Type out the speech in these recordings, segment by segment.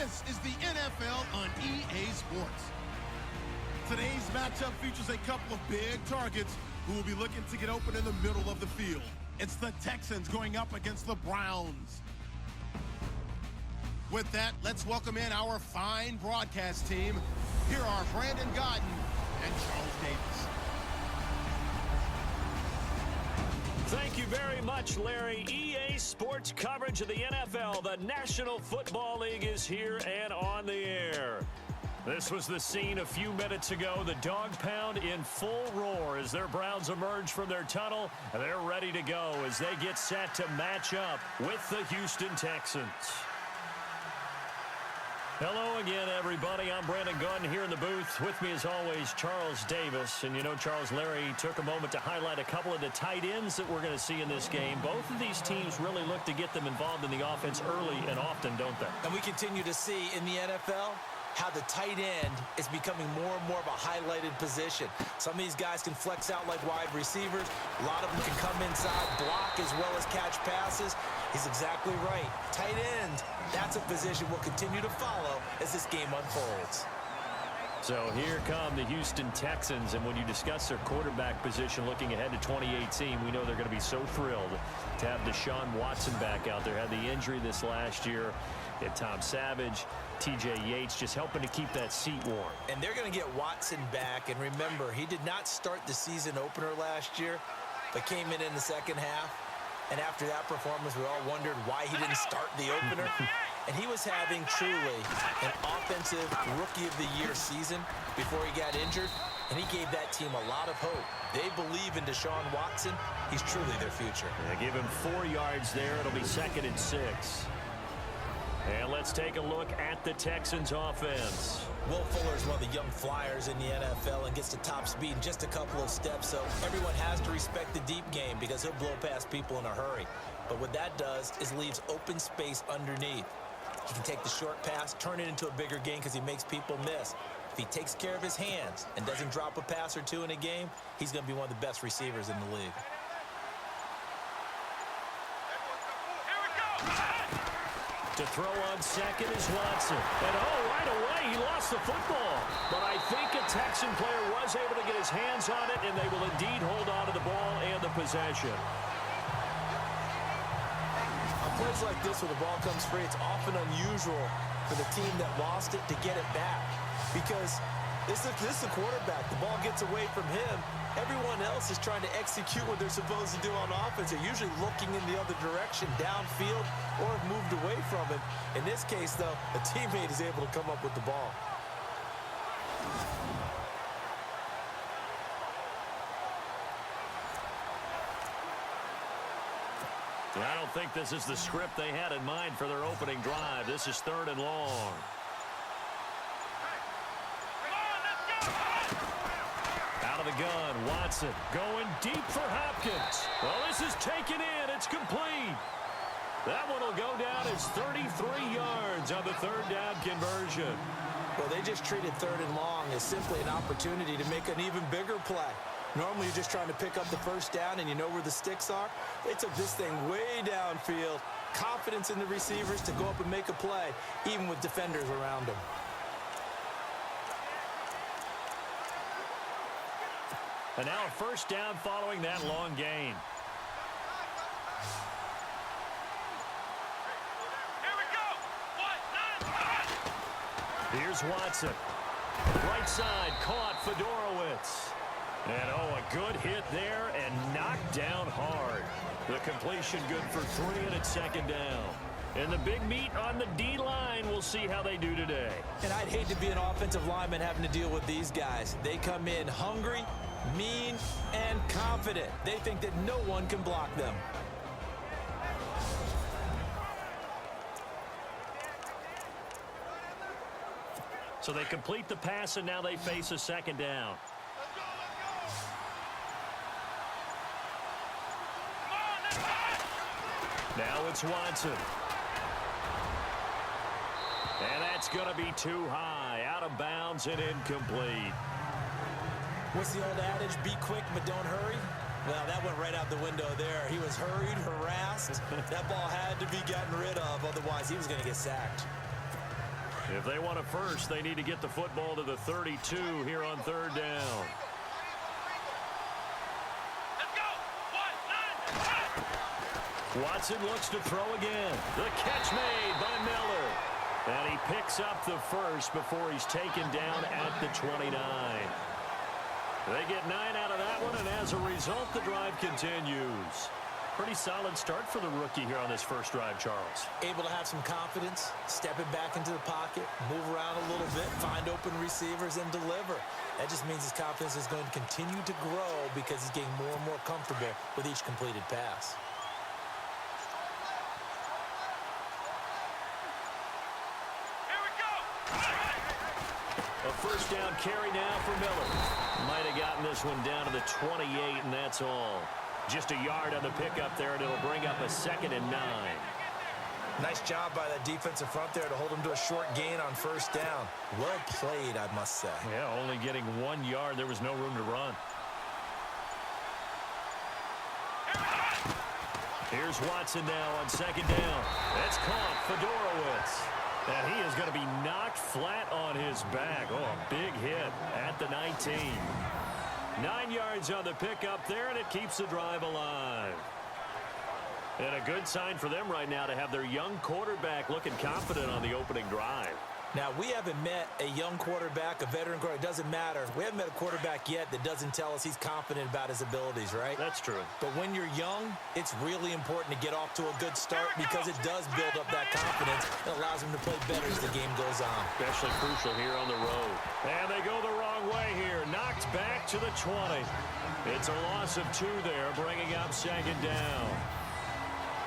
This is the NFL on EA Sports. Today's matchup features a couple of big targets who will be looking to get open in the middle of the field. It's the Texans going up against the Browns. With that, let's welcome in our fine broadcast team. Here are Brandon Gaudin and Charles Davis. Thank you very much, Larry. EA Sports coverage of the NFL. The National Football League is here and on the air. This was the scene a few minutes ago. The dog pound in full roar as their Browns emerge from their tunnel. They're ready to go as they get set to match up with the Houston Texans. Hello again, everybody. I'm Brandon Gaudin here in the booth. With me, as always, Charles Davis. And you know, Charles, Larry took a moment to highlight a couple of the tight ends that we're going to see in this game. Both of these teams really look to get them involved in the offense early and often, don't they? And we continue to see in the NFL how the tight end is becoming more and more of a highlighted position. Some of these guys can flex out like wide receivers. A lot of them can come inside, block as well as catch passes. He's exactly right. Tight end, that's a position we'll continue to follow as this game unfolds. So here come the Houston Texans, and when you discuss their quarterback position looking ahead to 2018, we know they're going to be so thrilled to have Deshaun Watson back out there. Had the injury this last year. Had Tom Savage, T.J. Yates just helping to keep that seat warm. And they're going to get Watson back, and remember, he did not start the season opener last year, but came in the second half. And after that performance, we all wondered why he didn't start the opener. And he was having truly an offensive Rookie of the Year season before he got injured. And he gave that team a lot of hope. They believe in Deshaun Watson. He's truly their future. They give him 4 yards there. It'll be 2nd and 6. And let's take a look at the Texans offense. Will Fuller is one of the young flyers in the NFL and gets to top speed in just a couple of steps. So everyone has to respect the deep game because he'll blow past people in a hurry. But what that does is leaves open space underneath. He can take the short pass, turn it into a bigger gain because he makes people miss. If he takes care of his hands and doesn't drop a pass or two in a game, he's going to be one of the best receivers in the league. To throw on second is Watson. And right away, he lost the football. But I think a Texan player was able to get his hands on it, and they will indeed hold on to the ball and the possession. On plays like this where the ball comes free, it's often unusual for the team that lost it to get it back. Because this is the quarterback. The ball gets away from him. Everyone else is trying to execute what they're supposed to do on offense. They're usually looking in the other direction, downfield, or have moved away from it. In this case, though, a teammate is able to come up with the ball. I don't think this is the script they had in mind for their opening drive. This is 3rd and long. Out of the gun, Watson going deep for Hopkins. Well, this is taken in. It's complete. That one will go down as 33 yards on the 3rd down conversion. Well, they just treated 3rd and long as simply an opportunity to make an even bigger play. Normally, you're just trying to pick up the 1st down and you know where the sticks are. They took this thing way downfield. Confidence in the receivers to go up and make a play, even with defenders around them. And now a 1st down following that long gain. Here's Watson. Right side, caught Fedorowicz. And a good hit there and knocked down hard. The completion good for 3 and it's 2nd down. And the big meat on the D-line, we'll see how they do today. And I'd hate to be an offensive lineman having to deal with these guys. They come in hungry, mean, and confident. They think that no one can block them. So they complete the pass, and now they face a 2nd down. Now it's Watson. And that's going to be too high. Out of bounds and incomplete. What's the old adage? Be quick, but don't hurry. Well, that went right out the window there. He was hurried, harassed. That ball had to be gotten rid of. Otherwise, he was going to get sacked. If they want a first, they need to get the football to the 32 here on third down. Watson looks to throw again. The catch made by Miller. And he picks up the first before he's taken down at the 29. They get 9 out of that one, and as a result, the drive continues. Pretty solid start for the rookie here on this first drive, Charles. Able to have some confidence, stepping back into the pocket, move around a little bit, find open receivers, and deliver. That just means his confidence is going to continue to grow because he's getting more and more comfortable with each completed pass. A first down carry now for Miller. Might have gotten this one down to the 28, and that's all. Just a yard on the pickup there, and it'll bring up a 2nd and 9. Nice job by that defensive front there to hold him to a short gain on first down. Well played, I must say. Yeah, only getting 1 yard. There was no room to run. Here's Watson now on 2nd down. That's caught. Fedorowicz. And he is going to be knocked flat on his back. Oh, a big hit at the 19. 9 yards on the pickup there, and it keeps the drive alive. And a good sign for them right now to have their young quarterback looking confident on the opening drive. Now, we haven't met a young quarterback, a veteran quarterback. It doesn't matter. We haven't met a quarterback yet that doesn't tell us he's confident about his abilities, right? That's true. But when you're young, it's really important to get off to a good start because it does build up that confidence. It allows him to play better as the game goes on. Especially crucial here on the road. And they go the wrong way here. Knocked back to the 20. It's a loss of 2 there, bringing up 2nd down.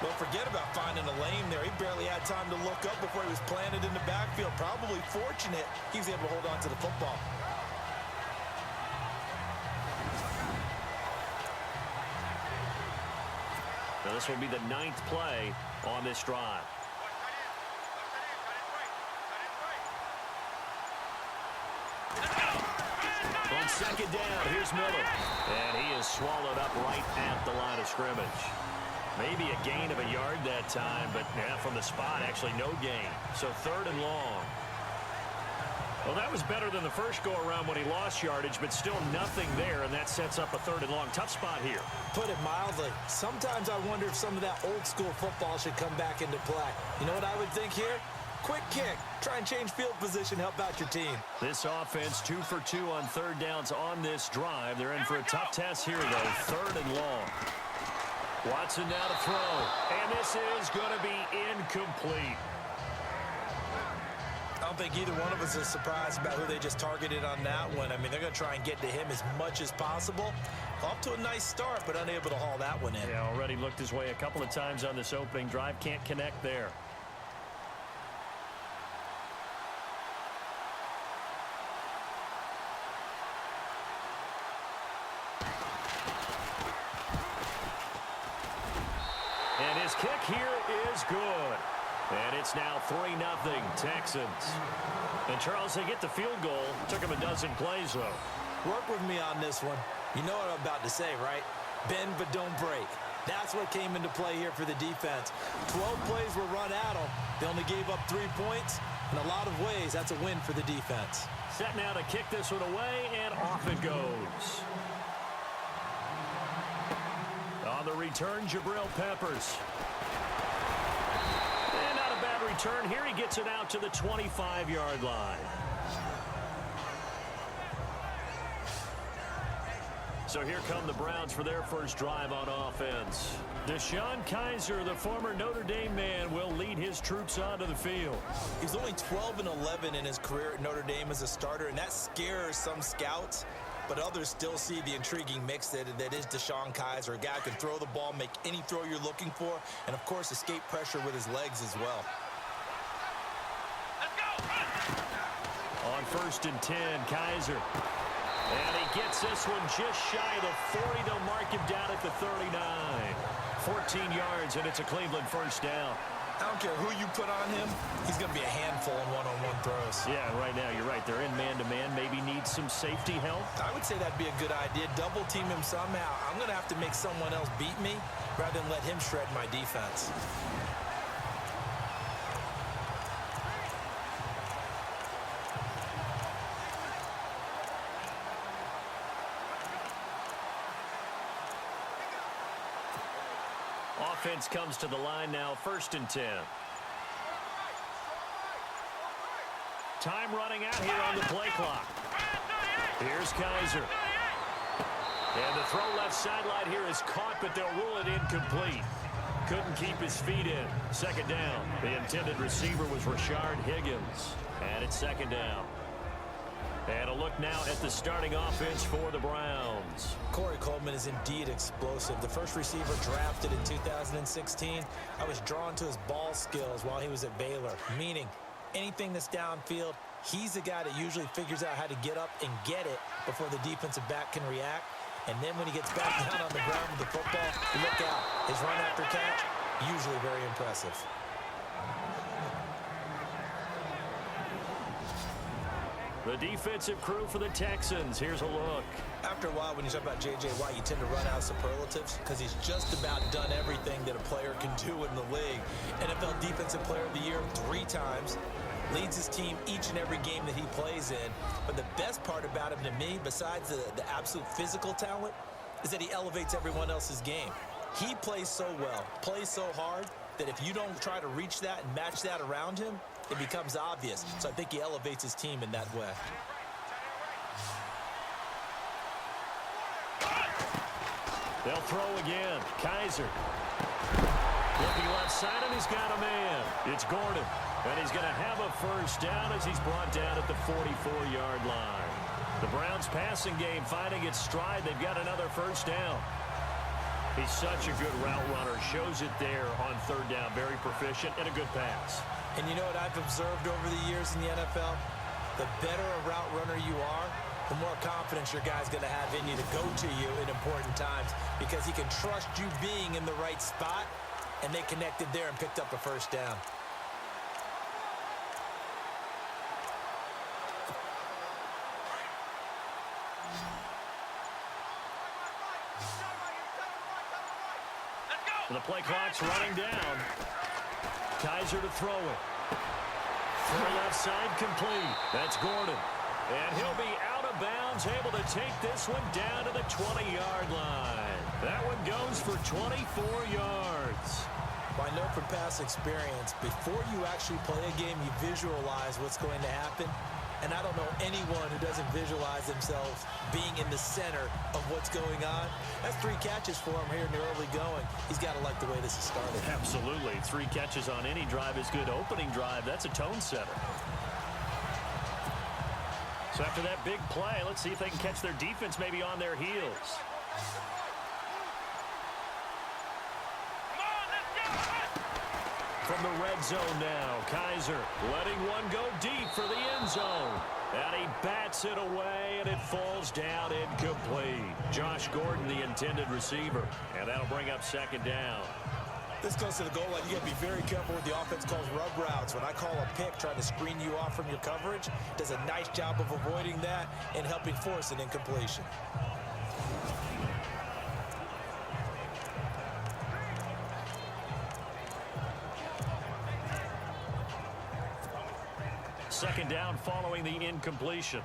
Well, forget about finding a lane there. He barely had time to look up before he was planted in the backfield. Probably fortunate he was able to hold on to the football. Now this will be the 9th play on this drive. On 2nd down, here's Miller. And he is swallowed up right at the line of scrimmage. Maybe a gain of a yard that time, but yeah, from the spot, actually no gain. So 3rd and long. Well, that was better than the first go-around when he lost yardage, but still nothing there, and that sets up a 3rd and long. Tough spot here. Put it mildly. Sometimes I wonder if some of that old-school football should come back into play. You know what I would think here? Quick kick. Try and change field position. Help out your team. This offense 2 for 2 on 3rd downs on this drive. They're in for a tough test here, though. 3rd and long. Watson now to throw, and this is going to be incomplete. I don't think either one of us is surprised about who they just targeted on that one. I mean, they're going to try and get to him as much as possible. Off to a nice start, but unable to haul that one in. Yeah, already looked his way a couple of times on this opening drive. Can't connect there. And his kick here is good. And it's now 3-0 Texans. And Charles, they get the field goal. Took him a dozen plays, though. Work with me on this one. You know what I'm about to say, right? Bend but don't break. That's what came into play here for the defense. 12 plays were run at them. They only gave up 3 points. In a lot of ways, that's a win for the defense. Set now to kick this one away, and off it goes. On the return, Jabril Peppers. And not a bad return here. He gets it out to the 25-yard line. So here come the Browns for their first drive on offense. DeShone Kizer, the former Notre Dame man, will lead his troops onto the field. He's only 12-11 in his career at Notre Dame as a starter, and that scares some scouts. But others still see the intriguing mix that is DeShone Kizer, a guy who can throw the ball, make any throw you're looking for, and, of course, escape pressure with his legs as well. Let's go. On 1st and 10, Kizer. And he gets this one just shy of the 40. They'll mark him down at the 39. 14 yards, and it's a Cleveland first down. I don't care who you put on him. He's going to be a handful in one-on-one throws. Yeah, right now, you're right. They're in man-to-man. Maybe needs some safety help. I would say that'd be a good idea. Double team him somehow. I'm going to have to make someone else beat me rather than let him shred my defense. offense comes to the line now, 1st and 10. Time running out here on the play clock. Here's Kaiser. And the throw left sideline here is caught, but they'll rule it incomplete. Couldn't keep his feet in. 2nd down. The intended receiver was Rashard Higgins. And it's 2nd down. And a look now at the starting offense for the Browns. Corey Coleman is indeed explosive. The first receiver drafted in 2016. I was drawn to his ball skills while he was at Baylor, meaning anything that's downfield, he's the guy that usually figures out how to get up and get it before the defensive back can react. And then when he gets back down on the ground with the football, look out. His run after catch, usually very impressive. The defensive crew for the Texans. Here's a look. After a while, when you talk about J.J. Watt, you tend to run out of superlatives because he's just about done everything that a player can do in the league. NFL Defensive Player of the Year 3 times. Leads his team each and every game that he plays in. But the best part about him to me, besides the absolute physical talent, is that he elevates everyone else's game. He plays so well, plays so hard, that if you don't try to reach that and match that around him, it becomes obvious. So I think he elevates his team in that way. They'll throw again. Kaiser. Looking left side, and he's got a man. It's Gordon. And he's going to have a 1st down as he's brought down at the 44-yard line. The Browns passing game finding its stride. They've got another 1st down. He's such a good route runner. Shows it there on 3rd down. Very proficient and a good pass. And you know what I've observed over the years in the NFL? The better a route runner you are, the more confidence your guy's going to have in you to go to you in important times because he can trust you being in the right spot, and they connected there and picked up a 1st down. The play clock's running down. Kaiser to throw it. Throw left side complete. That's Gordon. And he'll be out of bounds, able to take this one down to the 20-yard line. That one goes for 24 yards. Well, I know from past experience, before you actually play a game, you visualize what's going to happen. And I don't know anyone who doesn't visualize themselves being in the center of what's going on. That's 3 catches for him here in the early going. He's got to like the way this is started. Absolutely. 3 catches on any drive is good. Opening drive, that's a tone setter. So after that big play, let's see if they can catch their defense maybe on their heels. From the red zone now, Kaiser letting one go deep for the end zone. And he bats it away, and it falls down incomplete. Josh Gordon, the intended receiver. And that'll bring up 2nd down. This goes to the goal line. You got to be very careful with the offense calls rub routes. When I call a pick trying to screen you off from your coverage, does a nice job of avoiding that and helping force an incompletion. Second down following the incompletion.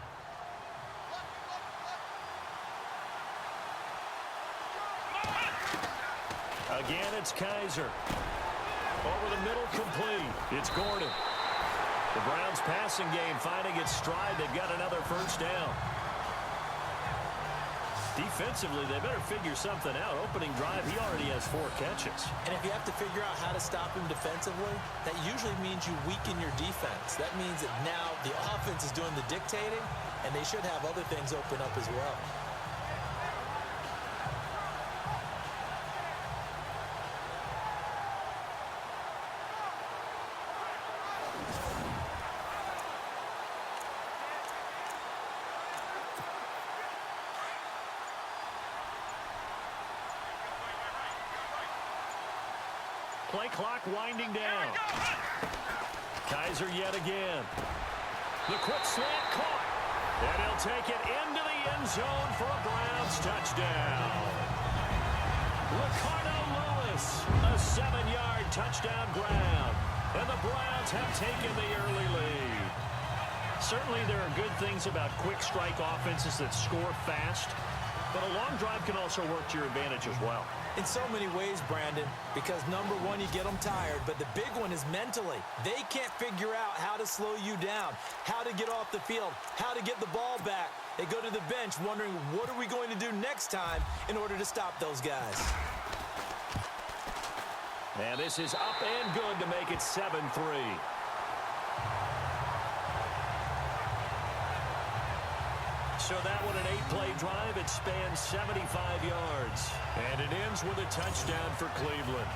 Again, it's Kaiser. Over the middle, complete. It's Gordon. The Browns passing game finding its stride. They've got another 1st down. Defensively, they better figure something out. Opening drive, he already has 4 catches. And if you have to figure out how to stop him defensively, that usually means you weaken your defense. That means that now the offense is doing the dictating, and they should have other things open up as well. Play clock winding down. Kaiser yet again. The quick slant caught. And he'll take it into the end zone for a Browns touchdown. Ricardo Lewis, a 7-yard touchdown grab. And the Browns have taken the early lead. Certainly there are good things about quick strike offenses that score fast, but a long drive can also work to your advantage as well. In so many ways, Brandon, because number one, you get them tired, but the big one is mentally. They can't figure out how to slow you down, how to get off the field, how to get the ball back. They go to the bench wondering, what are we going to do next time in order to stop those guys? And this is up and good to make it 7-3. So that one, an 8-play drive. It spans 75 yards. And it ends with a touchdown for Cleveland.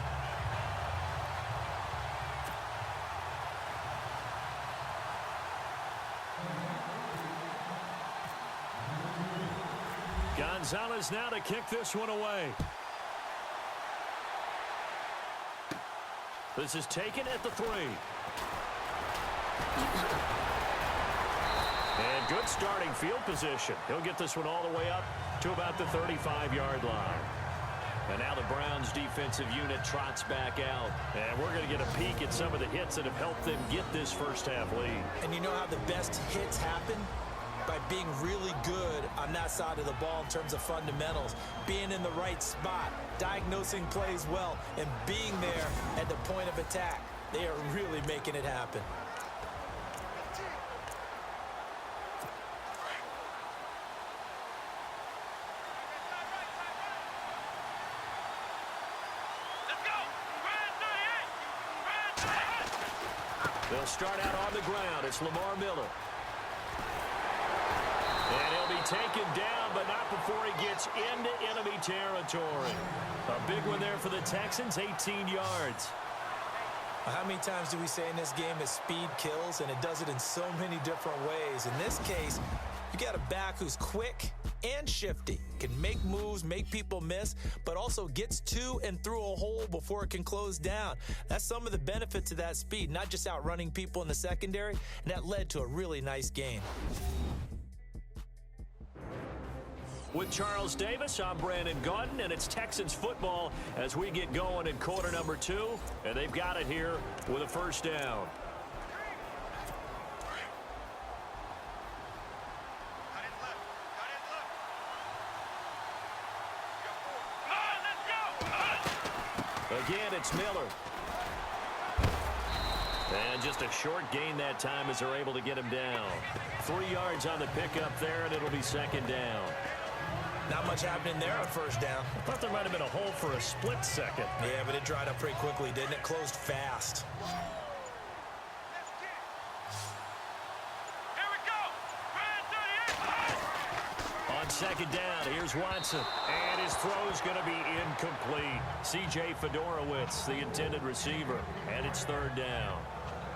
Gonzalez now to kick this one away. This is taken at the 3. And good starting field position. He'll get this one all the way up to about the 35-yard line. And now the Browns defensive unit trots back out. And we're going to get a peek at some of the hits that have helped them get this first half lead. And you know how the best hits happen? By being really good on that side of the ball in terms of fundamentals, being in the right spot, diagnosing plays well, and being there at the point of attack. They are really making it happen. They'll start out on the ground. It's Lamar Miller. And he'll be taken down, but not before he gets into enemy territory. A big one there for the Texans, 18 yards. How many times do we say in this game that speed kills, and it does it in so many different ways? In this case, you got a back who's quick and shifty, can make moves, make people miss, but also gets to and through a hole before it can close down. That's some of the benefits of that speed, not just outrunning people in the secondary, and that led to a really nice gain. With Charles Davis, I'm Brandon Gaudin, and it's Texans football as we get going in quarter number 2, and they've got it here with a first down. Again, it's Miller. And just a short gain that time as they're able to get him down. 3 yards on the pickup there, and it'll be second down. Not much happening there on first down. I thought there might have been a hole for a split second. Yeah, but it dried up pretty quickly, didn't it? Closed fast. Here we go. On second down, here's Watson. And his throw's going to be incomplete. C.J. Fedorowicz, the intended receiver. And it's third down.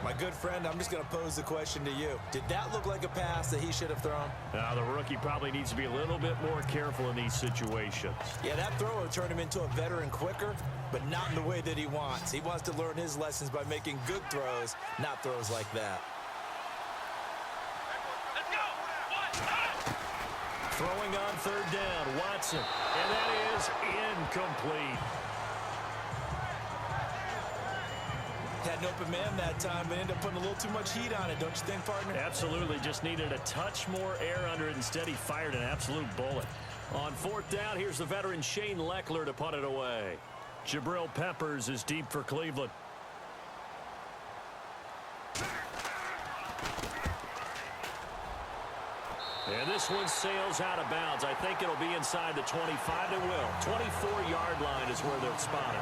My good friend, I'm just going to pose the question to you. Did that look like a pass that he should have thrown? Now, the rookie probably needs to be a little bit more careful in these situations. Yeah, that throw will turn him into a veteran quicker, but not in the way that he wants. He wants to learn his lessons by making good throws, not throws like that. Let's go. Throwing on third down, Watson. And that is incomplete. Had an open man that time, but ended up putting a little too much heat on it, don't you think, partner? Absolutely. Just needed a touch more air under it. Instead, he fired an absolute bullet. On fourth down, here's the veteran Shane Lechler to punt it away. Jabril Peppers is deep for Cleveland. And this one sails out of bounds. I think it'll be inside the 25. It will. 24-yard line is where they'll spot it.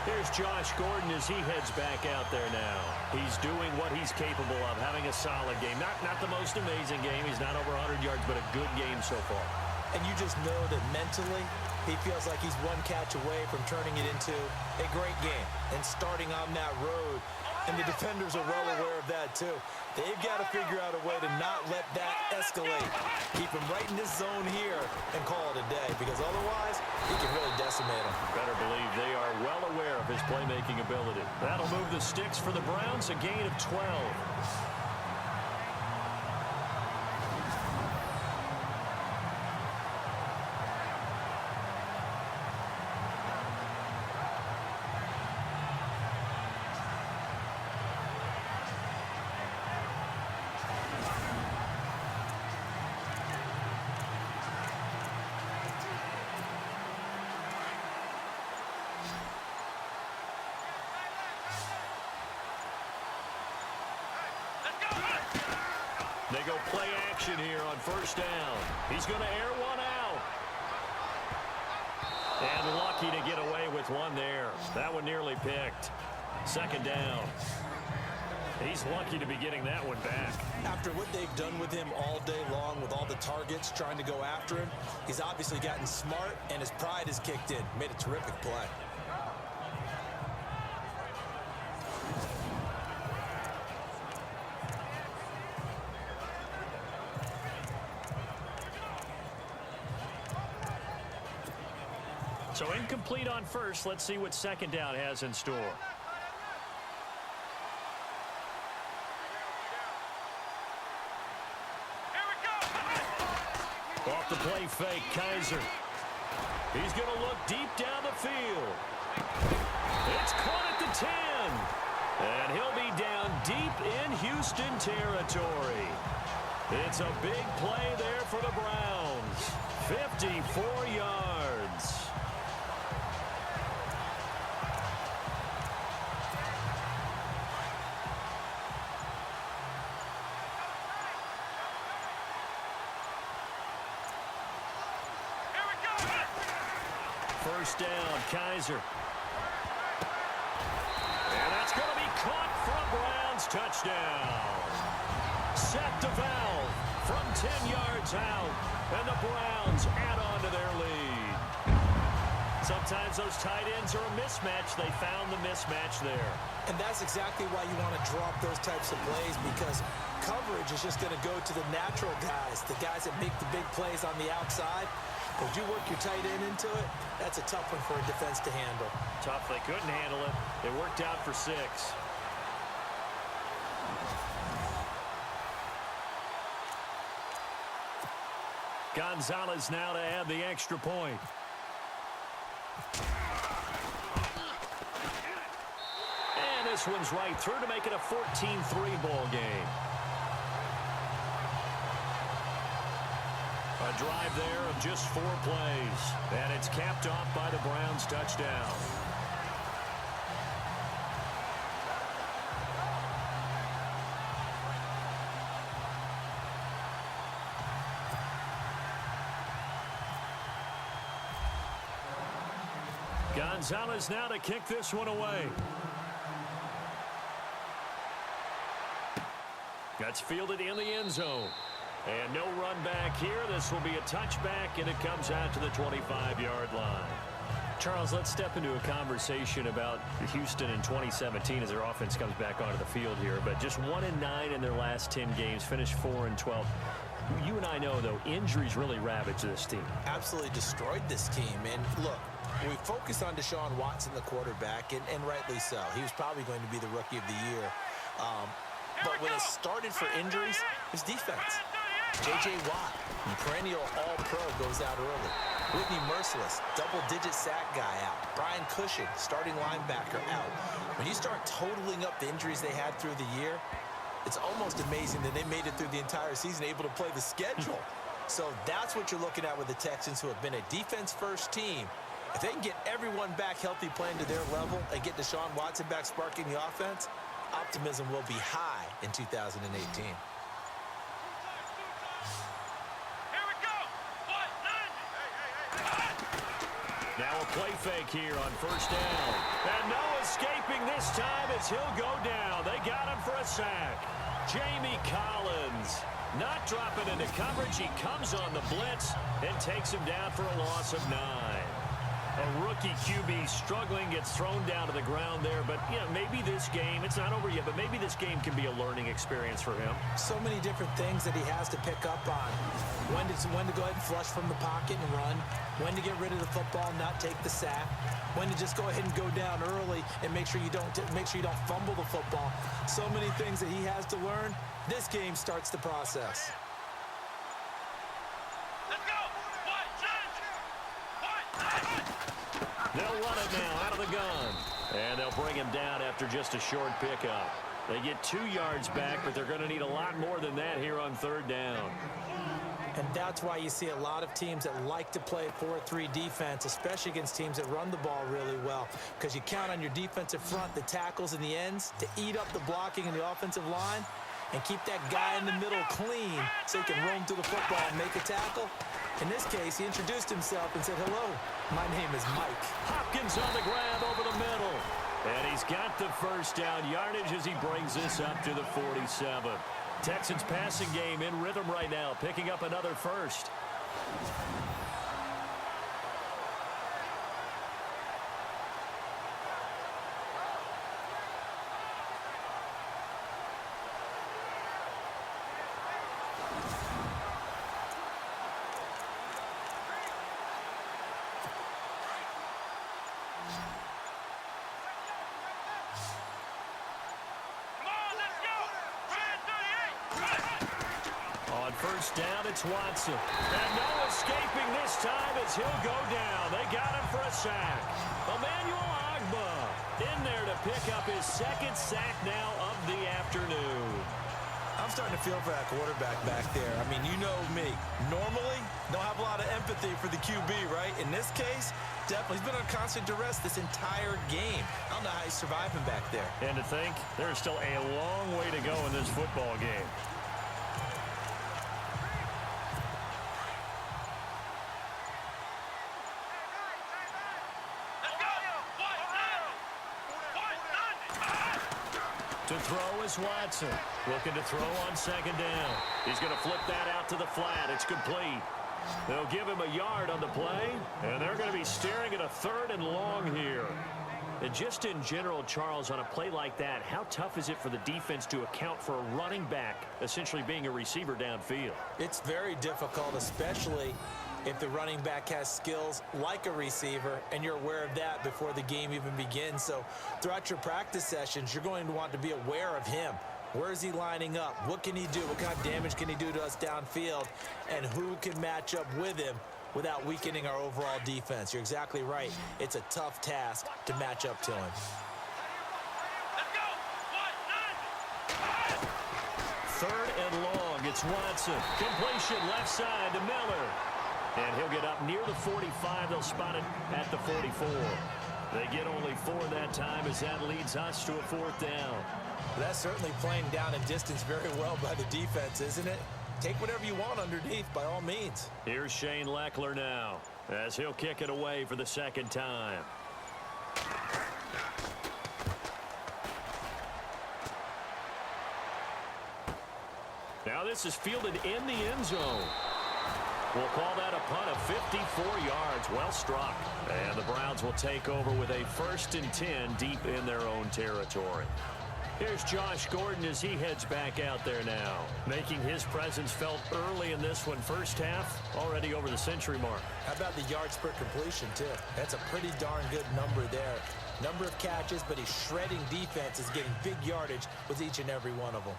Here's Josh Gordon as he heads back out there now. He's doing what he's capable of, having a solid game. Not the most amazing game. He's not over 100 yards, but a good game so far. And you just know that mentally, he feels like he's one catch away from turning it into a great game and starting on that road. And the defenders are well aware of that, too. They've got to figure out a way to not let that escalate. Keep him right in this zone here and call it a day, because otherwise, he can really decimate him. Better believe they are well aware of his playmaking ability. That'll move the sticks for the Browns, a gain of 12. They go play action here on first down. He's going to air one out. And lucky to get away with one there. That one nearly picked. Second down. He's lucky to be getting that one back. After what they've done with him all day long with all the targets trying to go after him, he's obviously gotten smart and his pride has kicked in. Made a terrific play. So incomplete on first. Let's see what second down has in store. Off the play fake, Kaiser. He's going to look deep down the field. It's caught at the 10. And he'll be down deep in Houston territory. It's a big play there for the Browns. 54 yards. First down, Kaiser. And that's going to be caught for a Browns touchdown. Set to valve from 10 yards out. And the Browns add on to their lead. Sometimes those tight ends are a mismatch. They found the mismatch there. And that's exactly why you want to drop those types of plays, because coverage is just going to go to the natural guys, the guys that make the big plays on the outside. But you work your tight end into it, that's a tough one for a defense to handle. Tough. They couldn't handle it. It worked out for 6. Gonzalez now to add the extra point. And this one's right through to make it a 14-3 ball game. A drive there of just 4 plays. And it's capped off by the Browns touchdown. Gonzalez now to kick this one away. That's fielded in the end zone. And no run back here. This will be a touchback, and it comes out to the 25-yard line. Charles, let's step into a conversation about Houston in 2017 as their offense comes back onto the field here. But just 1-9 in their last 10 games, finished 4-12. You and I know, though, injuries really ravaged this team. Absolutely destroyed this team. And look, we focused on Deshaun Watson, the quarterback, and rightly so. He was probably going to be the rookie of the year. But when it started for injuries, it was defense. J.J. Watt, perennial all-pro, goes out early. Whitney Merciless, double-digit sack guy out. Brian Cushing, starting linebacker, out. When you start totaling up the injuries they had through the year, it's almost amazing that they made it through the entire season able to play the schedule. So that's what you're looking at with the Texans, who have been a defense-first team. If they can get everyone back healthy, playing to their level, and get Deshaun Watson back sparking the offense, optimism will be high in 2018. Now a play fake here on first down. And no escaping this time as he'll go down. They got him for a sack. Jamie Collins not dropping into coverage. He comes on the blitz and takes him down for a loss of 9. A rookie QB struggling, gets thrown down to the ground there. But, you know, maybe this game, it's not over yet, but maybe this game can be a learning experience for him. So many different things that he has to pick up on. When to go ahead and flush from the pocket and run. When to get rid of the football and not take the sack. When to just go ahead and go down early and make sure you don't fumble the football. So many things that he has to learn. This game starts the process. They'll run it now out of the gun. And they'll bring him down after just a short pickup. They get 2 yards back, but they're going to need a lot more than that here on third down. And that's why you see a lot of teams that like to play 4-3 defense, especially against teams that run the ball really well, because you count on your defensive front, the tackles and the ends, to eat up the blocking in the offensive line. and keep that guy in the middle clean so he can roam through the football and make a tackle. In this case, he introduced himself and said, "Hello, my name is Mike." Hopkins on the grab over the middle. And he's got the first down yardage as he brings this up to the 47. Texans passing game in rhythm right now, picking up another first. First down, it's Watson. And no escaping this time as he'll go down. They got him for a sack. Emmanuel Ogbah in there to pick up his second sack now of the afternoon. I'm starting to feel for that quarterback back there. I mean, you know me. Normally, don't have a lot of empathy for the QB, right? In this case, definitely. He's been on constant duress this entire game. I don't know how he's surviving back there. And to think, there's still a long way to go in this football game. To throw is Watson. Looking to throw on second down. He's going to flip that out to the flat. It's complete. They'll give him a yard on the play, and they're going to be staring at a 3rd and long here. And just in general, Charles, on a play like that, how tough is it for the defense to account for a running back essentially being a receiver downfield? It's very difficult, especially if the running back has skills like a receiver, and you're aware of that before the game even begins. So throughout your practice sessions, you're going to want to be aware of him. Where is he lining up? What can he do? What kind of damage can he do to us downfield? And who can match up with him without weakening our overall defense? You're exactly right. It's a tough task to match up to him. Third and long. It's Watson. Completion left side to Miller. And he'll get up near the 45. They'll spot it at the 44. They get only 4 that time as that leads us to a 4th down. That's certainly playing down in distance very well by the defense, isn't it? Take whatever you want underneath by all means. Here's Shane Lechler now as he'll kick it away for the 2nd time. Now this is fielded in the end zone. We'll call that a punt of 54 yards. Well struck. And the Browns will take over with a 1st and 10 deep in their own territory. Here's Josh Gordon as he heads back out there now, making his presence felt early in this one. First half, already over the century mark. How about the yards per completion, too? That's a pretty darn good number there. Number of catches, but he's shredding defenses, getting big yardage with each and every one of them.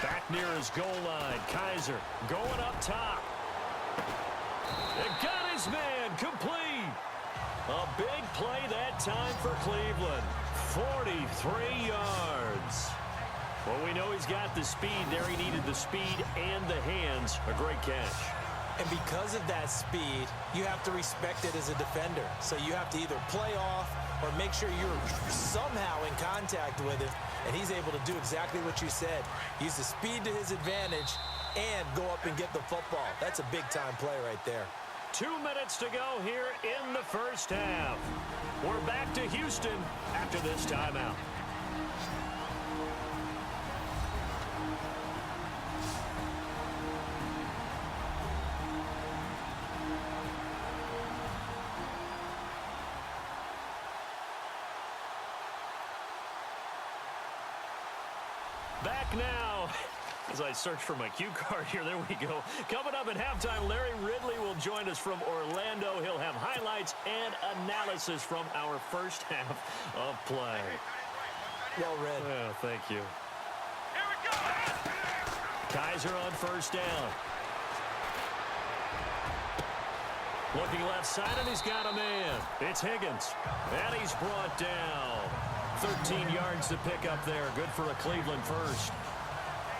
Back near his goal line, Kaiser going up top. It got his man complete. A big play that time for Cleveland. 43 yards. Well, we know he's got the speed there. He needed the speed and the hands. A great catch. And because of that speed, you have to respect it as a defender. So you have to either play off or make sure you're somehow in contact with him. And he's able to do exactly what you said. Use the speed to his advantage and go up and get the football. That's a big-time play right there. 2 minutes to go here in the first half. We're back to Houston after this timeout. Back now. As I search for my cue card here, there we go. Coming up at halftime, Larry Ridley will join us from Orlando. He'll have highlights and analysis from our first half of play. Well read. Oh, thank you. Here we go. Kaiser on first down. Looking left side, and he's got a man. It's Higgins. And he's brought down. 13 yards to pick up there. Good for a Cleveland first.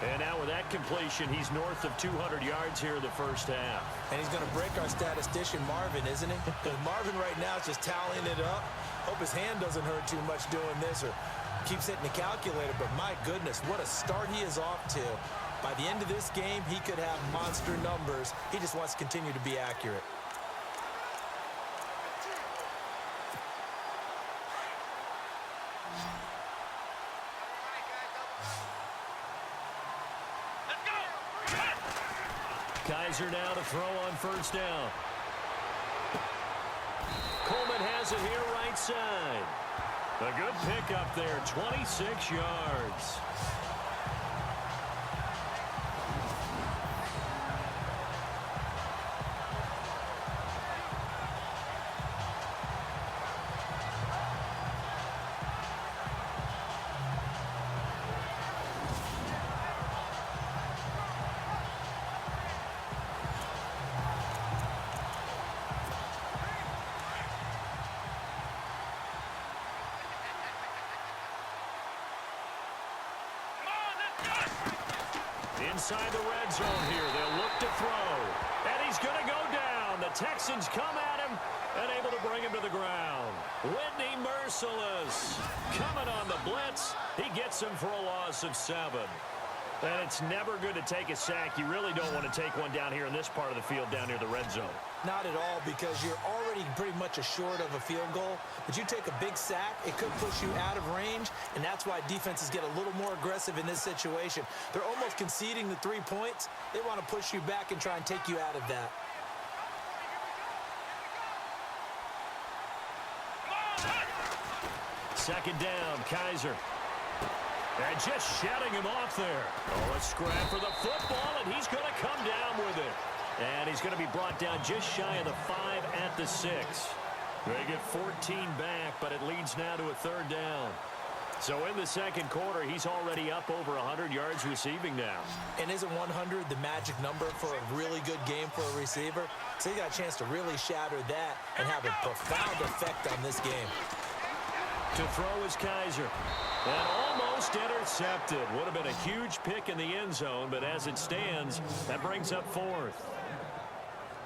And now with that completion, he's north of 200 yards here in the first half. And he's going to break our statistician, Marvin, isn't he? Because Marvin right now is just tallying it up. Hope his hand doesn't hurt too much doing this or keeps hitting the calculator. But my goodness, what a start he is off to. By the end of this game, he could have monster numbers. He just wants to continue to be accurate. Kizer now to throw on first down. Coleman has it here right side. A good pickup there, 26 yards. Inside the red zone here, they'll look to throw. And he's going to go down. The Texans come at him and able to bring him to the ground. Whitney Mercilus coming on the blitz. He gets him for a loss of 7. And it's never good to take a sack. You really don't want to take one down here in this part of the field down near the red zone. Not at all, because you're already pretty much assured of a field goal. But you take a big sack, it could push you out of range, and that's why defenses get a little more aggressive in this situation. They're almost conceding the 3 points. They want to push you back and try and take you out of that. Second down, Kizer. And just shutting him off there. Oh, a scrap for the football, and he's going to come down with it. And he's going to be brought down just shy of the 5 at the 6. They get 14 back, but it leads now to a third down. So in the second quarter, he's already up over 100 yards receiving now. And isn't 100 the magic number for a really good game for a receiver? So he got a chance to really shatter that and have a profound effect on this game. To throw is Kizer. And almost intercepted. Would have been a huge pick in the end zone, but as it stands, that brings up 4th.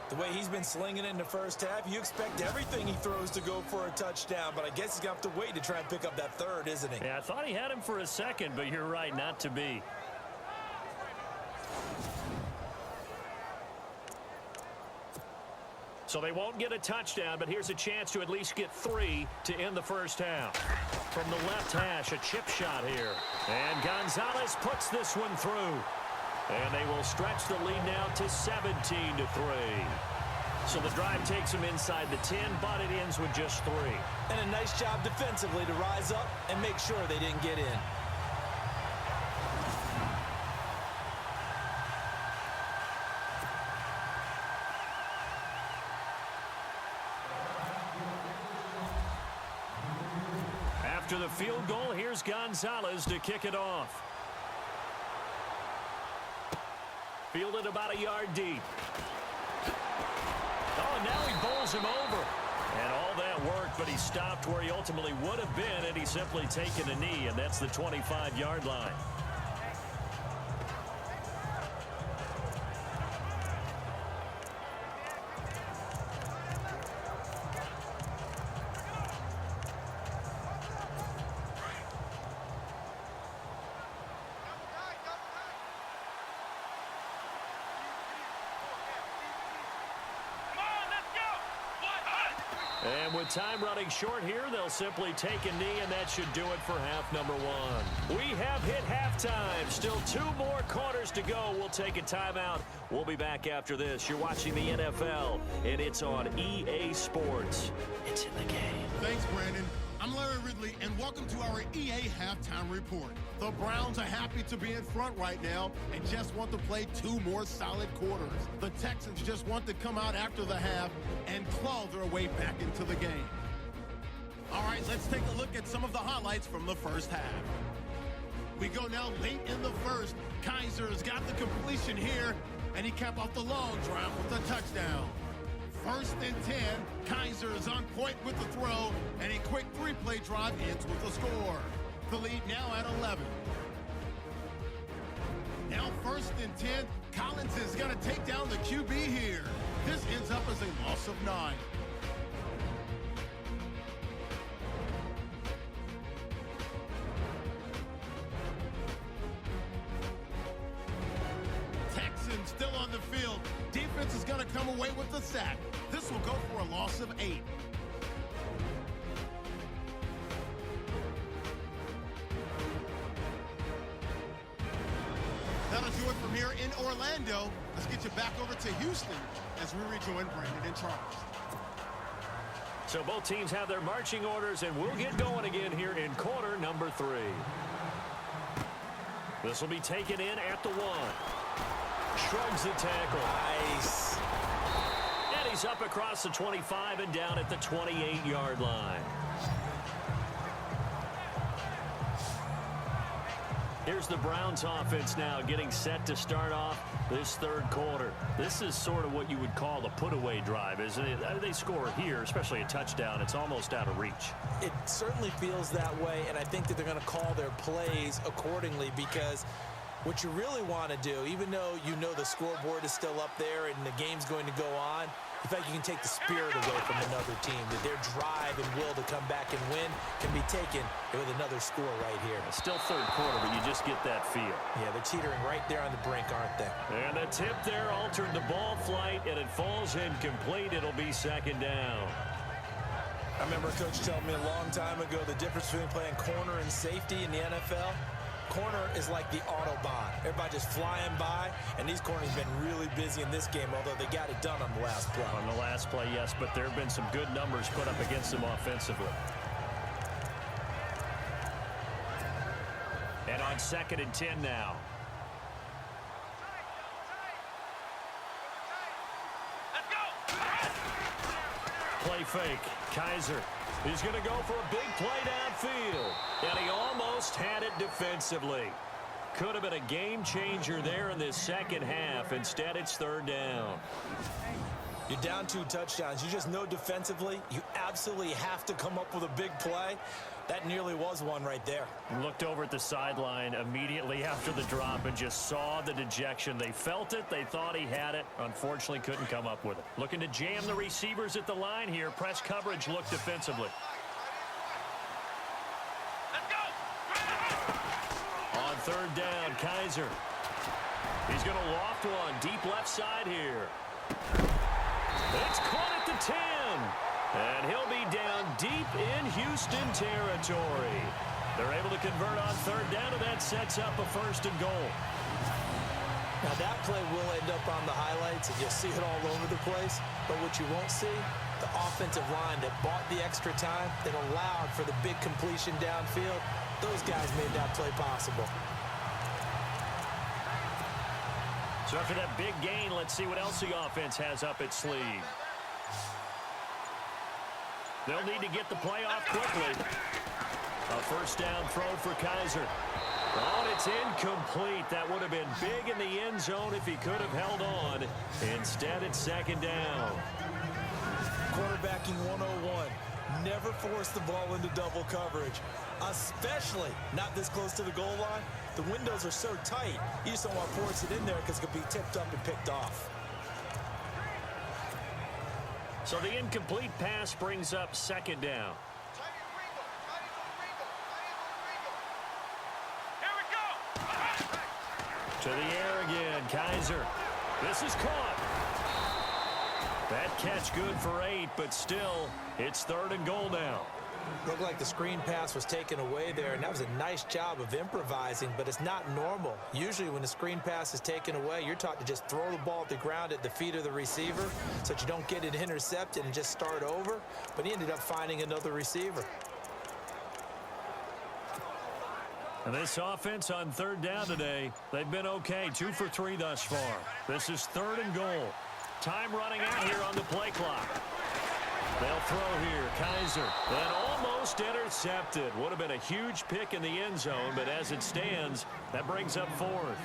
The way he's been slinging it in the first half, you expect everything he throws to go for a touchdown, but I guess he's going to have to wait to try and pick up that third, isn't he? Yeah, I thought he had him for a second, but you're right, not to be. So they won't get a touchdown, but here's a chance to at least get 3 to end the first half. From the left hash, a chip shot here. And Gonzalez puts this one through. And they will stretch the lead now to 17-3. So the drive takes them inside the 10, but it ends with just 3. And a nice job defensively to rise up and make sure they didn't get in. After the field goal, here's Gonzalez to kick it off. Fielded about a yard deep. Oh, and now he bowls him over. And all that worked, but he stopped where he ultimately would have been, and he's simply taken a knee, and that's the 25-yard line. And with time running short here, they'll simply take a knee, and that should do it for half number 1. We have hit halftime. Still 2 more quarters to go. We'll take a timeout. We'll be back after this. You're watching the NFL, and it's on EA Sports. It's in the game. Thanks, Brandon. I'm Larry Ridley, and welcome to our EA Halftime Report. The Browns are happy to be in front right now and just want to play 2 more solid quarters. The Texans just want to come out after the half and claw their way back into the game. All right, let's take a look at some of the highlights from the first half. We go now late in the first. Kizer's got the completion here, and he capped off the long drive with a touchdown. 1st and 10, Kizer is on point with the throw, and a quick 3-play drive ends with a score. The lead now at 11. 1st and 10. Collins is going to take down the QB here. This ends up as a loss of 9. Texans still on the field. Defense is going to come away with the sack. This will go for a loss of 8. That'll do it from here in Orlando. Let's get you back over to Houston as we rejoin Brandon and Charles. So both teams have their marching orders, and we'll get going again here in quarter number 3. This will be taken in at the 1. Shrugs the tackle. Nice. And he's up across the 25 and down at the 28-yard line. Here's the Browns offense now getting set to start off this third quarter. This is sort of what you would call a put-away drive, isn't it? They score here, especially a touchdown. It's almost out of reach. It certainly feels that way, and I think that they're going to call their plays accordingly, because what you really want to do, even though you know the scoreboard is still up there and the game's going to go on, in fact, you can take the spirit away from another team, that their drive and will to come back and win can be taken with another score right here. Still third quarter, but you just get that feel. Yeah, they're teetering right there on the brink, aren't they? And the tip there altered the ball flight, and it falls incomplete. It'll be second down. I remember a coach telling me a long time ago the difference between playing corner and safety in the NFL. Corner is like the Autobahn. Everybody just flying by, and these corners have been really busy in this game, although they got it done on the last play. On the last play, yes, but there have been some good numbers put up against them offensively. And on 2nd and 10 now. Let's go. Play fake. Kaiser. He's going to go for a big play downfield. And he almost had it defensively. Could have been a game changer there in this second half. Instead, it's third down. You're down 2 touchdowns. You just know defensively you absolutely have to come up with a big play. That nearly was one right there. Looked over at the sideline immediately after the drop and just saw the dejection. They felt it. They thought he had it. Unfortunately, couldn't come up with it. Looking to jam the receivers at the line here. Press coverage looked defensively. Let's go. On third down, Kaiser. He's going to loft one deep left side here. It's caught at the 10. And he'll be down deep in Houston territory. They're able to convert on third down, and that sets up a 1st and goal. Now that play will end up on the highlights, and you'll see it all over the place. But what you won't see, the offensive line that bought the extra time, that allowed for the big completion downfield, those guys made that play possible. So after that big gain, let's see what else the offense has up its sleeve. They'll need to get the play off quickly. A 1st down throw for Kaiser. Oh, and it's incomplete. That would have been big in the end zone if he could have held on. Instead, it's 2nd down. Quarterbacking 101. Never force the ball into double coverage, especially not this close to the goal line. The windows are so tight, you just don't want to force it in there because it could be tipped up and picked off. So the incomplete pass brings up 2nd down. Here we go. To the air again, Kaiser. This is caught. That catch good for 8, but still, it's 3rd and goal now. Looked like the screen pass was taken away there, and that was a nice job of improvising, but it's not normal. Usually when the screen pass is taken away, you're taught to just throw the ball at the ground at the feet of the receiver so that you don't get it intercepted and just start over, but he ended up finding another receiver. And this offense on third down today, they've been okay, 2 for 3 thus far. This is 3rd and goal. Time running out here on the play clock. They'll throw here, Kaiser, and almost intercepted. Would have been a huge pick in the end zone, but as it stands, that brings up 4th.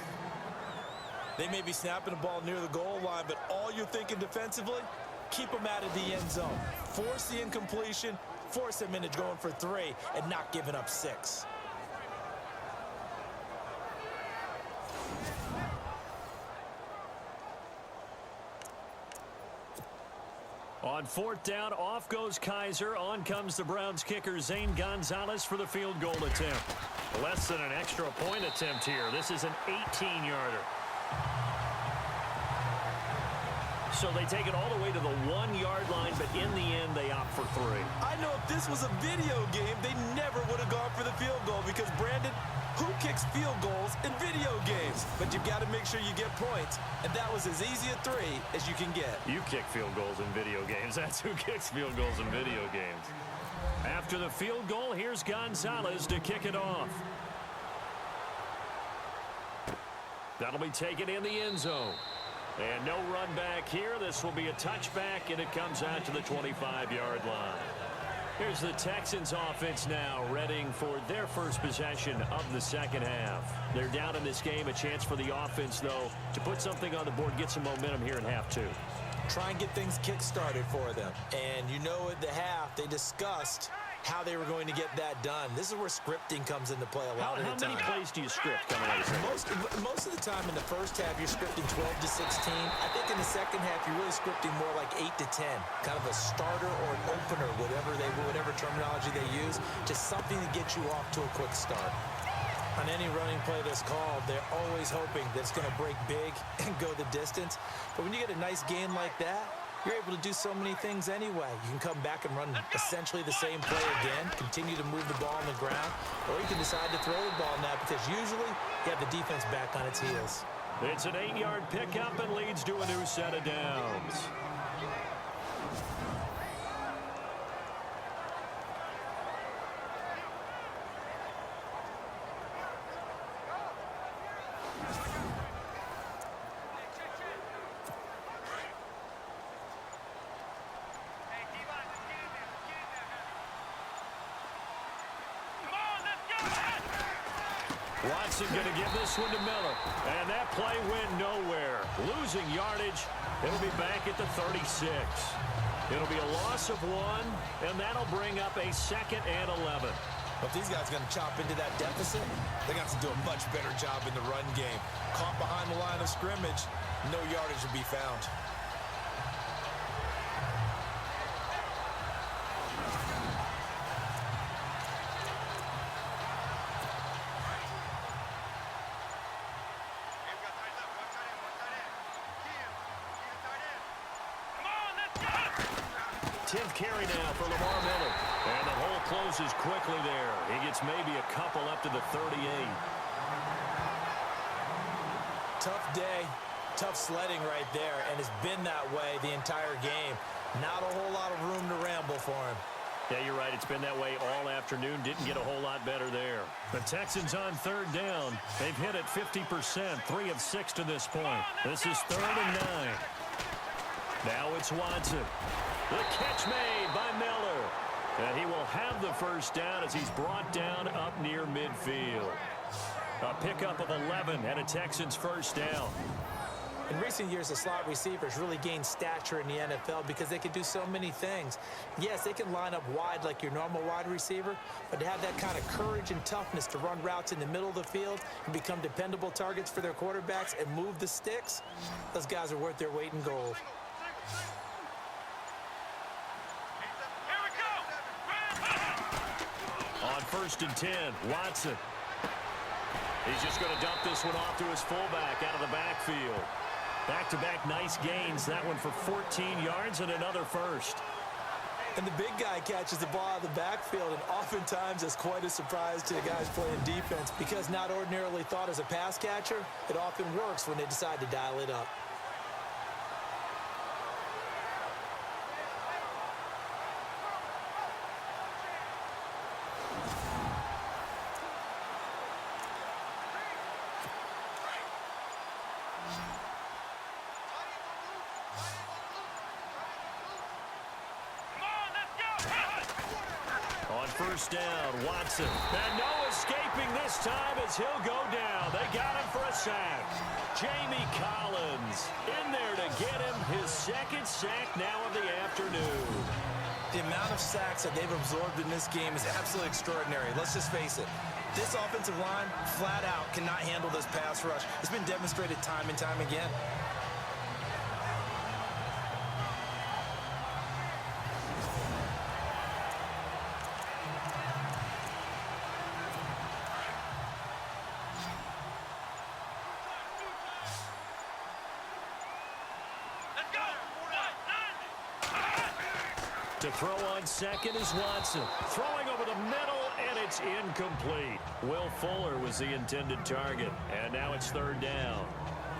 They may be snapping the ball near the goal line, but all you're thinking defensively, keep them out of the end zone. Force the incompletion, force them into going for 3, and not giving up 6. On fourth down, off goes Kaiser. On comes the Browns kicker, Zane Gonzalez, for the field goal attempt. Less than an extra point attempt here. This is an 18-yarder. So they take it all the way to the 1-yard line, but in the end, they opt for 3. I know if this was a video game, they never would have gone for the field goal because, Brandon, who kicks field goals in video games? But you've got to make sure you get points, and that was as easy a 3 as you can get. You kick field goals in video games. That's who kicks field goals in video games. After the field goal, here's Gonzalez to kick it off. That'll be taken in the end zone. And no run back here. This will be a touchback, and it comes out to the 25-yard line. Here's the Texans offense now, readying for their first possession of the second half. They're down in this game. A chance for the offense, though, to put something on the board, get some momentum here in half 2. Try and get things kick-started for them. And you know at the half, they discussed how they were going to get that done. This is where scripting comes into play a lot of the time. How many plays do you script coming out of this? Most of the time in the first half, you're scripting 12 to 16. I think in the second half, you're really scripting more like 8 to 10. Kind of a starter or an opener, whatever terminology they use, just something to get you off to a quick start. On any running play that's called, they're always hoping that it's going to break big and go the distance. But when you get a nice gain like that, you're able to do so many things anyway. You can come back and run essentially the same play again, continue to move the ball on the ground, or you can decide to throw the ball now because usually you have the defense back on its heels. It's an 8-yard pickup and leads to a new set of downs. Watson going to give this one to Miller. And that play went nowhere. Losing yardage. It'll be back at the 36. It'll be a loss of 1, and that'll bring up a 2nd and 11. But if these guys are going to chop into that deficit, they got to do a much better job in the run game. Caught behind the line of scrimmage, no yardage to be found. Tenth carry now for Lamar Miller. And the hole closes quickly there. He gets maybe a couple up to the 38. Tough day, tough sledding right there, and it's been that way the entire game. Not a whole lot of room to ramble for him. Yeah, you're right. It's been that way all afternoon. Didn't get a whole lot better there. The Texans on 3rd down. They've hit it 50%, 3 of 6 to this point. This is 3rd and 9. Now it's Watson. The catch made by Miller. And he will have the first down as he's brought down up near midfield. A pickup of 11 and a Texans first down. In recent years, the slot receivers really gained stature in the NFL because they can do so many things. Yes, they can line up wide like your normal wide receiver, but to have that kind of courage and toughness to run routes in the middle of the field and become dependable targets for their quarterbacks and move the sticks, those guys are worth their weight in gold. On 1st and 10, Watson. He's just going to dump this one off to his fullback out of the backfield. Back-to-back nice gains. That one for 14 yards and another first. And the big guy catches the ball out of the backfield, and oftentimes it's quite a surprise to the guys playing defense because not ordinarily thought as a pass catcher, it often works when they decide to dial it up. First down, Watson. And no escaping this time as he'll go down. They got him for a sack. Jamie Collins in there to get him his 2nd sack now of the afternoon. The amount of sacks that they've absorbed in this game is absolutely extraordinary. Let's just face it. This offensive line, flat out, cannot handle this pass rush. It's been demonstrated time and time again. To throw on second is Watson. Throwing over the middle, and it's incomplete. Will Fuller was the intended target, and now it's third down.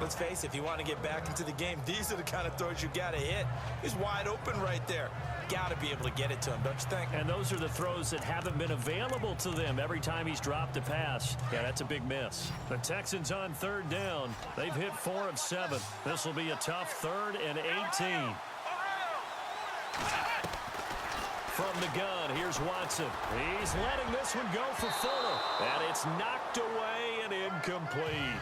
Let's face it, if you want to get back into the game, these are the kind of throws you got to hit. He's wide open right there. Got to be able to get it to him, don't you think? And those are the throws that haven't been available to them every time he's dropped a pass. Yeah, that's a big miss. The Texans on third down. They've hit 4 of 7. This will be a tough 3rd and 18. From the gun, here's Watson. He's letting this one go for Fuller. And it's knocked away and incomplete.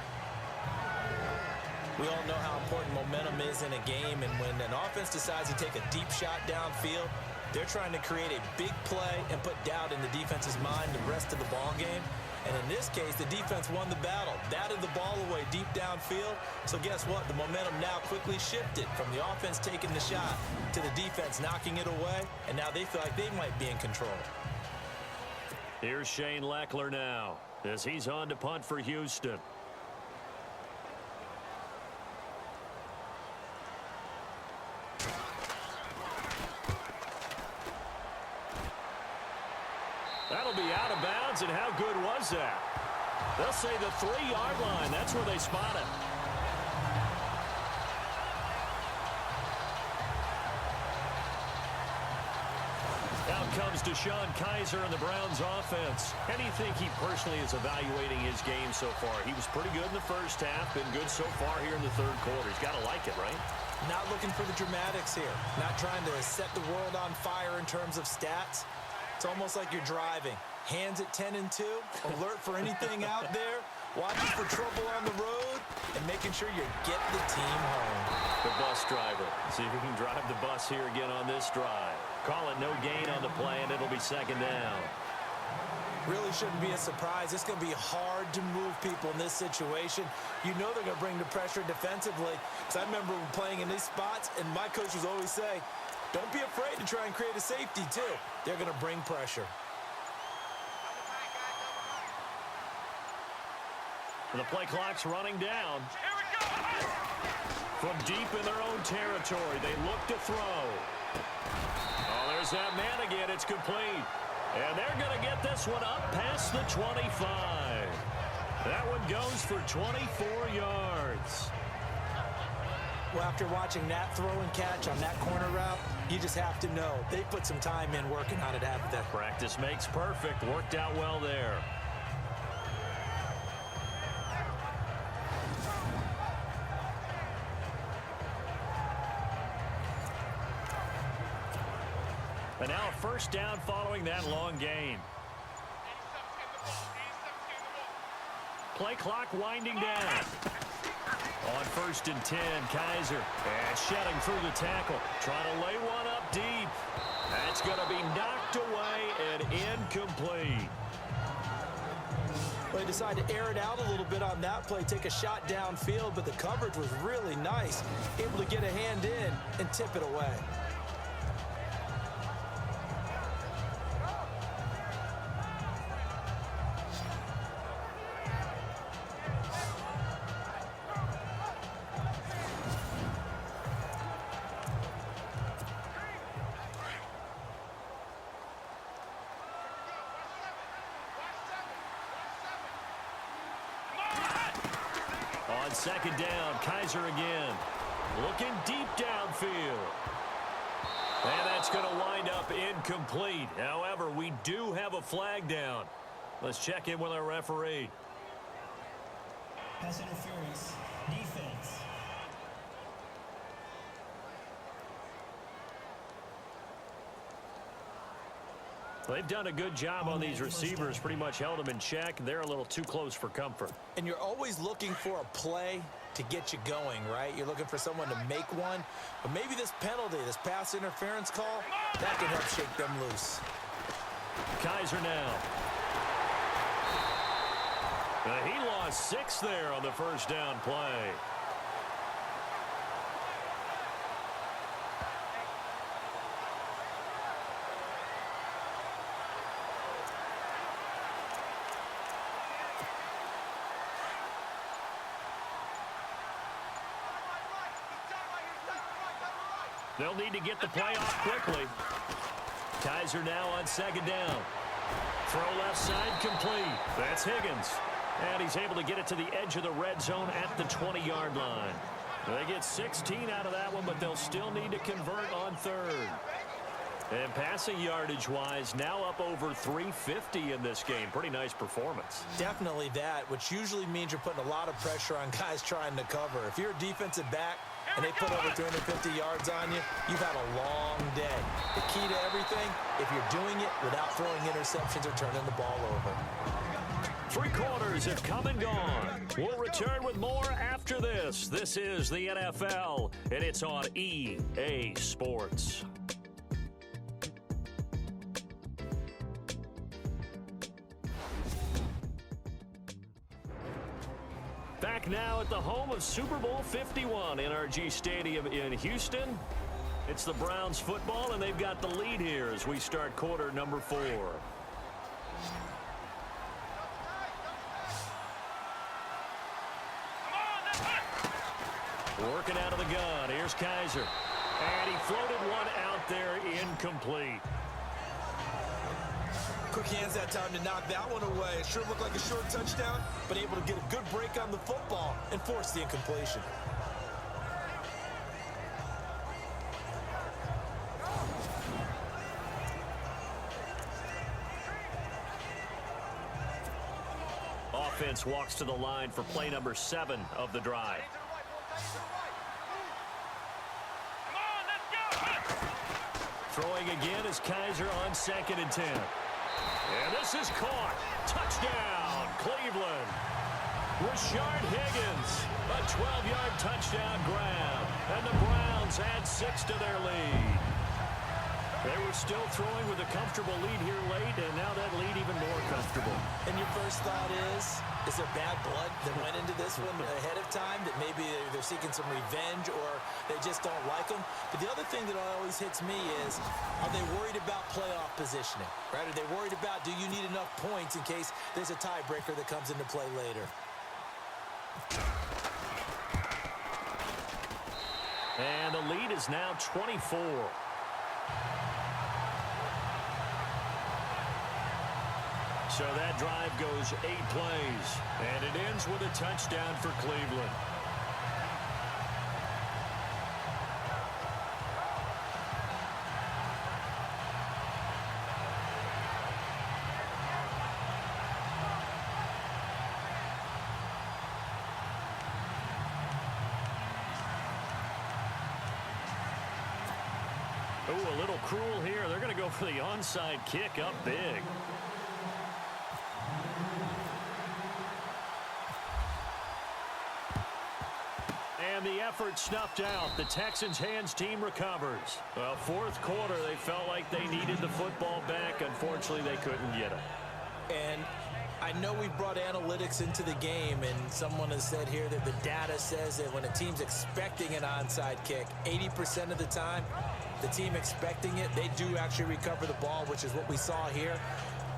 We all know how important momentum is in a game, and when an offense decides to take a deep shot downfield, they're trying to create a big play and put doubt in the defense's mind the rest of the ball game. And in this case, the defense won the battle, batted the ball away deep downfield. So guess what? The momentum now quickly shifted from the offense taking the shot to the defense knocking it away, and now they feel like they might be in control. Here's Shane Lechler now as he's on to punt for Houston. That'll be out of bounds, and how good was that? They'll say the 3-yard line. That's where they spot it. Out comes DeShone Kizer in the Browns offense. How do you think he personally is evaluating his game so far? He was pretty good in the first half, been good so far here in the third quarter. He's got to like it, right? Not looking for the dramatics here. Not trying to set the world on fire in terms of stats. It's almost like you're driving. Hands at 10 and 2, alert for anything out there, watching for trouble on the road, and making sure you get the team home. The bus driver. See if he can drive the bus here again on this drive. Call it no gain on the play, and it'll be second down. Really shouldn't be a surprise. It's going to be hard to move people in this situation. You know they're going to bring the pressure defensively. Because I remember playing in these spots, and my coaches always say, don't be afraid to try and create a safety, too. They're going to bring pressure. The play clock's running down. Here we go. From deep in their own territory, they look to throw. Oh, there's that man again. It's complete. And they're going to get this one up past the 25. That one goes for 24 yards. Well, after watching that throw and catch on that corner route, you just have to know they put some time in working on it, haven't they? Practice makes perfect. Worked out well there. And now a first down following that long gain. Play clock winding down. On 1st and 10, Kizer. And shedding through the tackle. Trying to lay one up deep. That's going to be knocked away and incomplete. Well, they decided to air it out a little bit on that play, take a shot downfield, but the coverage was really nice. Able to get a hand in and tip it away. On second down, Kizer again. Looking deep downfield. And that's going to wind up incomplete. However, we do have a flag down. Let's check in with our referee. Pass interference. Defense. They've done a good job on these receivers, pretty much held them in check. They're a little too close for comfort. And you're always looking for a play to get you going, right? You're looking for someone to make one. But maybe this penalty, this pass interference call, that can help shake them loose. Kizer now. He lost 6 there on the first down play. They'll need to get the play off quickly. Kaiser now on second down. Throw left side complete. That's Higgins. And he's able to get it to the edge of the red zone at the 20-yard line. They get 16 out of that one, but they'll still need to convert on third. And passing yardage-wise, now up over 350 in this game. Pretty nice performance. Definitely that, which usually means you're putting a lot of pressure on guys trying to cover. If you're a defensive back and they put over 350 yards on you, you've had a long day. The key to everything, if you're doing it without throwing interceptions or turning the ball over. 3 quarters have come and gone. We'll return with more after this. This is the NFL, and it's on EA Sports. Back now at the home of Super Bowl 51, NRG Stadium in Houston. It's the Browns football, and they've got the lead here as we start quarter number 4. Working out of the gun. Here's Kaiser. And he floated one out there incomplete. Quick hands that time to knock that one away. It sure looked like a short touchdown, but able to get a good break on the football and force the incompletion. Offense walks to the line for play number 7 of the drive. Throwing again is Kaiser on 2nd and 10. And this is caught. Touchdown, Cleveland. Rashard Higgins, a 12-yard touchdown grab. And the Browns add 6 to their lead. They were still throwing with a comfortable lead here late, and now that lead even more comfortable. And your first thought is there bad blood that went into this one ahead of time, that maybe they're seeking some revenge or they just don't like them? But the other thing that always hits me is, are they worried about playoff positioning? Right? Are they worried about, do you need enough points in case there's a tiebreaker that comes into play later? And the lead is now 24. So that drive goes 8 plays, and it ends with a touchdown for Cleveland. Ooh, a little cruel here. They're going to go for the onside kick up big. And the effort snuffed out. The Texans' hands team recovers. Well, 4th quarter, they felt like they needed the football back. Unfortunately, they couldn't get it. And I know we brought analytics into the game, and someone has said here that the data says that when a team's expecting an onside kick, 80% of the time, the team expecting it, they do actually recover the ball, which is what we saw here.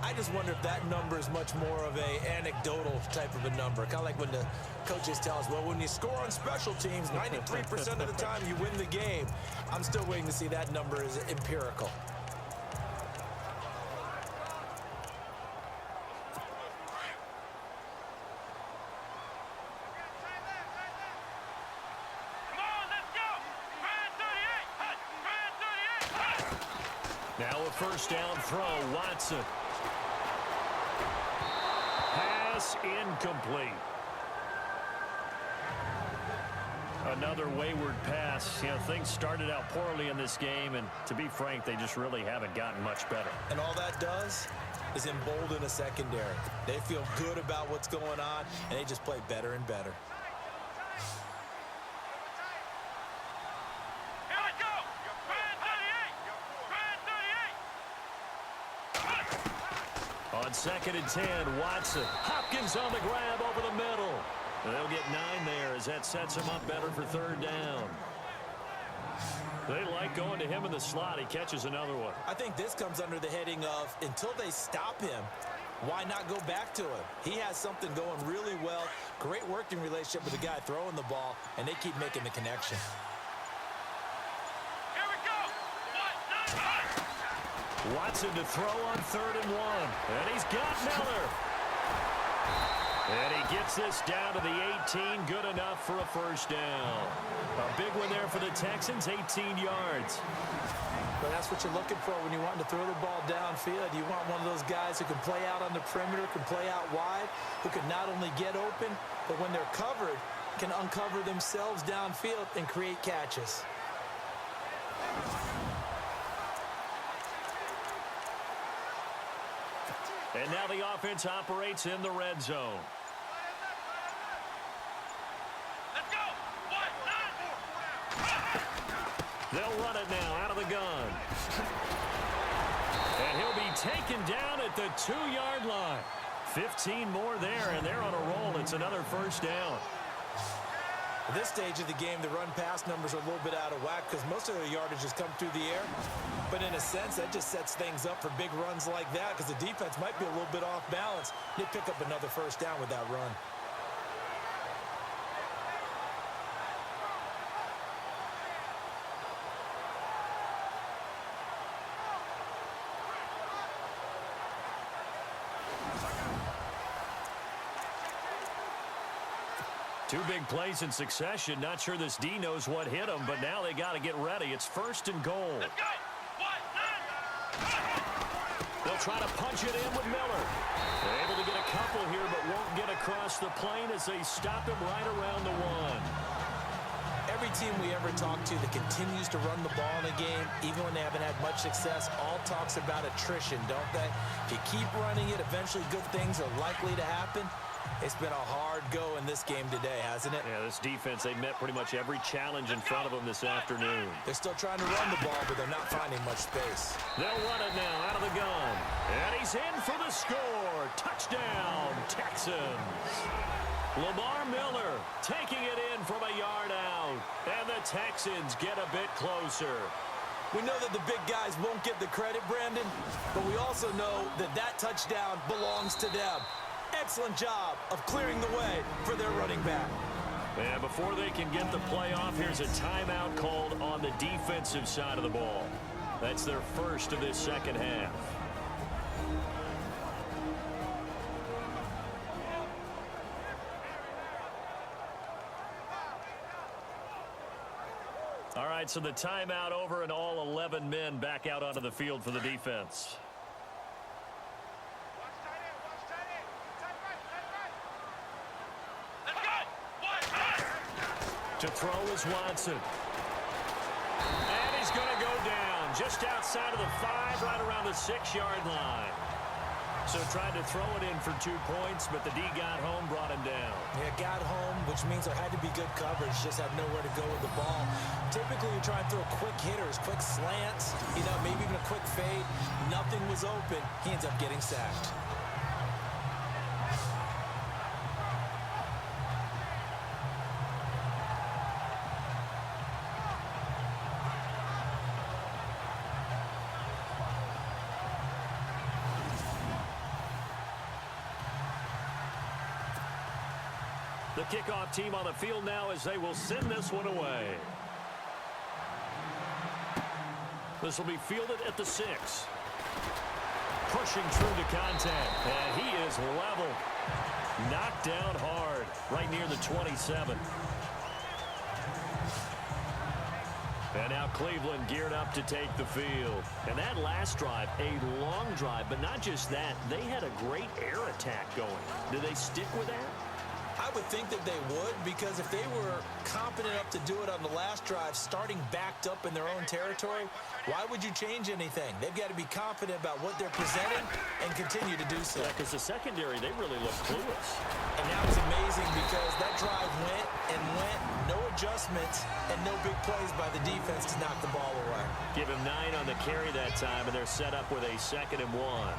I just wonder if that number is much more of a anecdotal type of a number. Kind of like when the coaches tell us, well, when you score on special teams, 93% of the time you win the game. I'm still waiting to see that number is empirical. Now a first down throw, Watson. Pass incomplete. Another wayward pass. You know, things started out poorly in this game, and to be frank, they just really haven't gotten much better. And all that does is embolden a secondary. They feel good about what's going on, and they just play better and better. On 2nd and 10, Watson. Hopkins on the grab over the middle. And they'll get 9 there as that sets him up better for 3rd down. They like going to him in the slot. He catches another one. I think this comes under the heading of, until they stop him, why not go back to him? He has something going really well. Great working relationship with the guy throwing the ball, and they keep making the connection. Watson to throw on 3rd and 1. And he's got Miller. And he gets this down to the 18. Good enough for a first down. A big one there for the Texans, 18 yards. But that's what you're looking for when you want to throw the ball downfield. You want one of those guys who can play out on the perimeter, can play out wide, who can not only get open, but when they're covered, can uncover themselves downfield and create catches. And now the offense operates in the red zone. Let's go. 1, 9. They'll run it now out of the gun. And he'll be taken down at the 2-yard line. 15 more there, and they're on a roll. It's another first down. At this stage of the game, the run-pass numbers are a little bit out of whack because most of their yardage has come through the air. But in a sense, that just sets things up for big runs like that because the defense might be a little bit off balance. They pick up another first down with that run. Two big plays in succession. Not sure this D knows what hit him, but now they got to get ready. It's 1st and goal. Let's go. 1, 9. They'll try to punch it in with Miller. They're able to get a couple here, but won't get across the plane as they stop him right around the 1. Every team we ever talk to that continues to run the ball in a game, even when they haven't had much success, all talks about attrition, don't they? If you keep running it, eventually good things are likely to happen. It's been a hard go in this game today, hasn't it? Yeah, this defense, they met pretty much every challenge in front of them this afternoon. They're still trying to run the ball, but they're not finding much space. They'll run it now out of the gun. And he's in for the score. Touchdown, Texans. Lamar Miller taking it in from a yard out. And the Texans get a bit closer. We know that the big guys won't get the credit, Brandon, but we also know that that touchdown belongs to them. Excellent job of clearing the way for their running back. And before they can get the play off, here's a timeout called on the defensive side of the ball. That's their first of this second half. All right, so the timeout over and all 11 men back out onto the field for the defense. To throw is Watson. And he's going to go down just outside of the 5, right around the 6-yard line. So tried to throw it in for 2 points, but the D got home, brought him down. Yeah, got home, which means there had to be good coverage. Just had nowhere to go with the ball. Typically, you try and throw quick hitters, quick slants, maybe even a quick fade. Nothing was open. He ends up getting sacked. The kickoff team on the field now as they will send this one away. This will be fielded at the 6. Pushing through the contact. And he is level. Knocked down hard right near the 27. And now Cleveland geared up to take the field. And that last drive, a long drive, but not just that. They had a great air attack going. Do they stick with that? I would think that they would, because if they were competent enough to do it on the last drive, starting backed up in their own territory, why would you change anything? They've got to be confident about what they're presenting and continue to do so. Yeah, because the secondary, they really look clueless. And that was amazing because that drive went and went, no adjustments, and no big plays by the defense to knock the ball away. Give him 9 on the carry that time, and they're set up with a 2nd and 1.